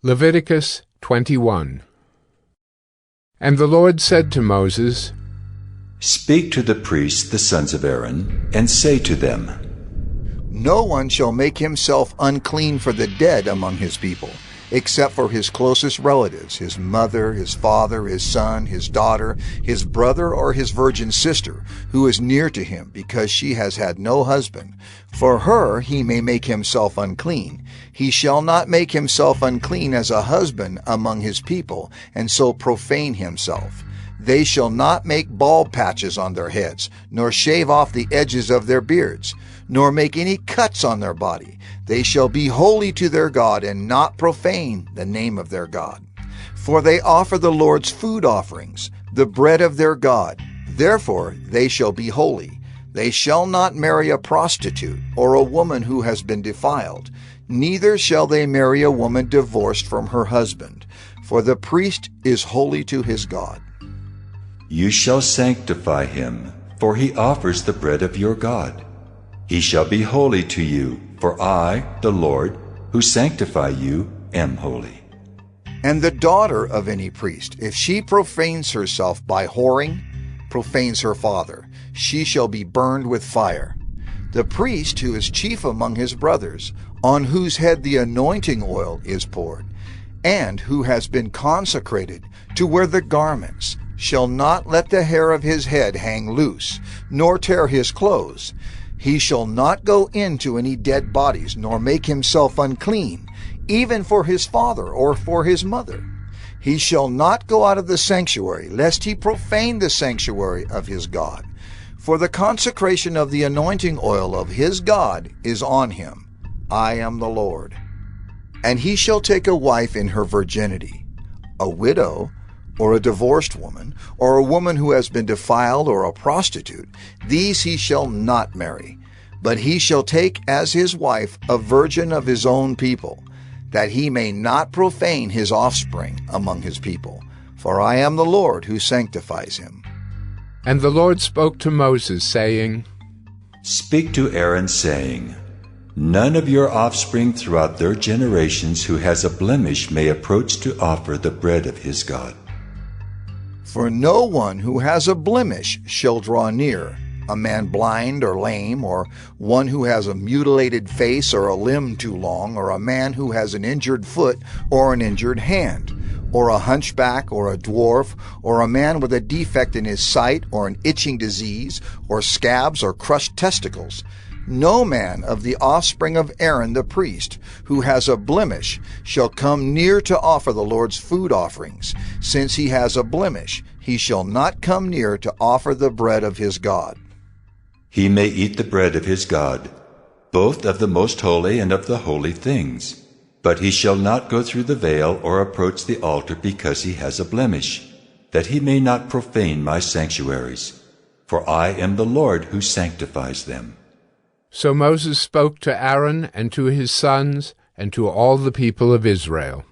Leviticus 21. And the Lord said to Moses, Speak to the priests, the sons of Aaron, and say to them, No one shall make himself unclean for the dead among his people, except for his closest relatives, his mother, his father, his son, his daughter, his brother, or his virgin sister, who is near to him, because she has had no husband. For her he may make himself unclean. He shall not make himself unclean as a husband among his people, and so profane himself. They shall not make bald patches on their heads, nor shave off the edges of their beards, nor make any cuts on their body. They shall be holy to their God, and not profane the name of their God. For they offer the Lord's food offerings, the bread of their God. Therefore they shall be holy. They shall not marry a prostitute, or a woman who has been defiled. Neither shall they marry a woman divorced from her husband, for the priest is holy to his God. You shall sanctify him, for he offers the bread of your God. He shall be holy to you, for I, the Lord, who sanctify you, am holy. And the daughter of any priest, if she profanes herself by whoring, profanes her father, she shall be burned with fire. The priest who is chief among his brothers, on whose head the anointing oil is poured, and who has been consecrated to wear the garments, shall not let the hair of his head hang loose, nor tear his clothes. He shall not go into any dead bodies, nor make himself unclean, even for his father or for his mother. He shall not go out of the sanctuary, lest he profane the sanctuary of his God. For the consecration of the anointing oil of his God is on him. I am the Lord. And he shall take a wife in her virginity, a widow, or a divorced woman, or a woman who has been defiled, or a prostitute. These he shall not marry, but he shall take as his wife a virgin of his own people, that he may not profane his offspring among his people. For I am the Lord who sanctifies him. And the Lord spoke to Moses, saying, Speak to Aaron, saying, None of your offspring throughout their generations who has a blemish may approach to offer the bread of his God. For no one who has a blemish shall draw near, a man blind or lame, or one who has a mutilated face or a limb too long, or a man who has an injured foot or an injured hand, or a hunchback or a dwarf, or a man with a defect in his sight, or an itching disease, or scabs or crushed testicles. No man of the offspring of Aaron the priest, who has a blemish, shall come near to offer the Lord's food offerings. Since he has a blemish, he shall not come near to offer the bread of his God. He may eat the bread of his God, both of the most holy and of the holy things. But he shall not go through the veil or approach the altar because he has a blemish, that he may not profane my sanctuaries. For I am the Lord who sanctifies them. So Moses spoke to Aaron and to his sons and to all the people of Israel.